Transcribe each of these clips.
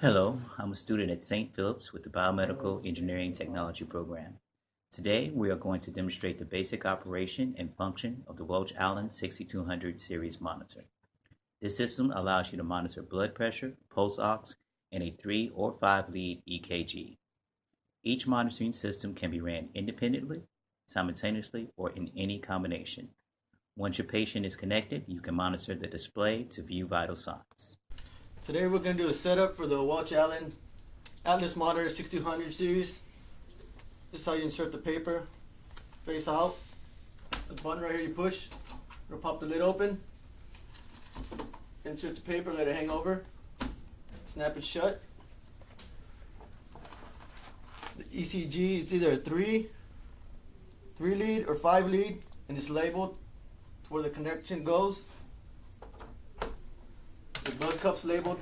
Hello, I'm a student at St. Philip's with the Biomedical Engineering Technology program. Today, we are going to demonstrate the basic operation and function of the Welch Allyn 6200 series monitor. This system allows you to monitor blood pressure, pulse ox, and a 3 or 5 lead EKG. Each monitoring system can be ran independently, simultaneously, or in any combination. Once your patient is connected, you can monitor the display to view vital signs. Today we're going to do a setup for the Welch Allyn Atlas Monitor 6200 series. This is how you insert the paper face out. The button right here you push, it'll pop the lid open. Insert the paper, let it hang over. Snap it shut. The ECG, it's either a 3 lead or 5 lead, and it's labeled to where the connection goes. The blood cups labeled.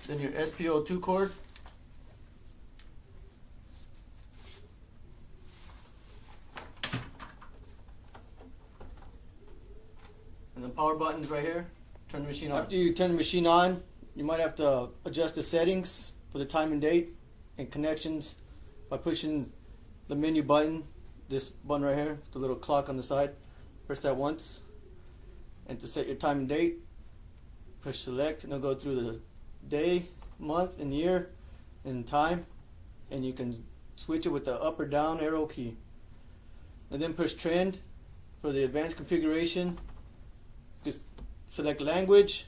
Then your SpO2 cord. And the power buttons right here. Turn the machine on. After you turn the machine on, you might have to adjust the settings for the time and date and connections by pushing the menu button, this button right here, the little clock on the side. Press that once. And to set your time and date, push select, and it'll go through the day, month, and year, and time, and you can switch it with the up or down arrow key. And then push trend for the advanced configuration. Just select language,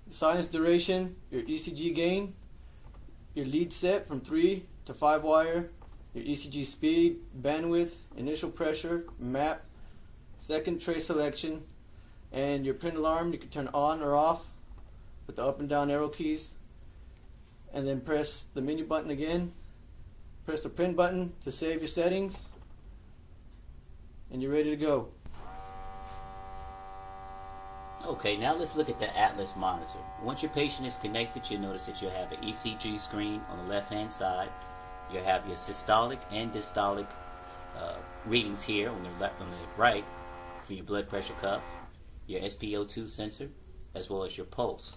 silence duration, your ECG gain, your lead set from 3 to 5 wire, your ECG speed, bandwidth, initial pressure, map, second trace selection, and your print alarm you can turn on or off with the up and down arrow keys. And then press the menu button again. Press the print button to save your settings. And you're ready to go. Okay, now let's look at the Atlas monitor. Once your patient is connected, you'll notice that you'll have an ECG screen on the left-hand side. You'll have your systolic and dystolic readings here on the right for your blood pressure cuff, your SpO2 sensor, as well as your pulse.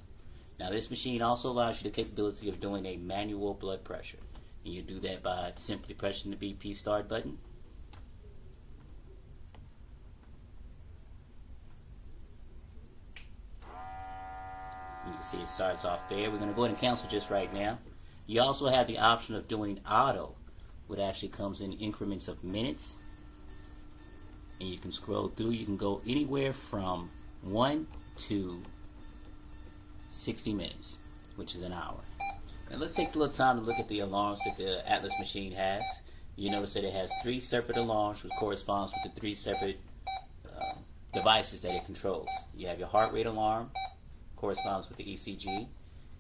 Now this machine also allows you the capability of doing a manual blood pressure. And you do that by simply pressing the BP start button. You can see it starts off there. We're going to go ahead and cancel just right now. You also have the option of doing auto, which actually comes in increments of minutes. And you can scroll through. You can go anywhere from 1 to 60 minutes, which is an hour. And let's take a little time to look at the alarms that the Atlas machine has. You notice that it has 3 separate alarms, which corresponds with the 3 separate devices that it controls. You have your heart rate alarm, corresponds with the ECG.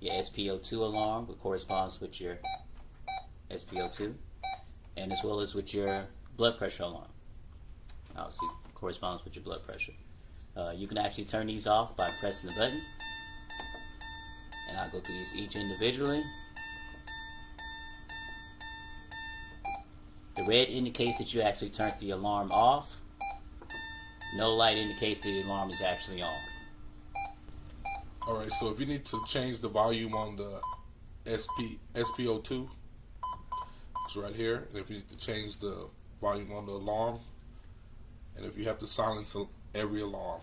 Your SpO2 alarm, which corresponds with your SpO2, and as well as with your blood pressure alarm. Obviously, corresponds with your blood pressure. You can actually turn these off by pressing the button. And I'll go through these each individually. The red indicates that you actually turned the alarm off. No light indicates that the alarm is actually on. Alright, so if you need to change the volume on the SpO2, it's right here. And if you need to change the volume on the alarm, and if you have to silence every alarm,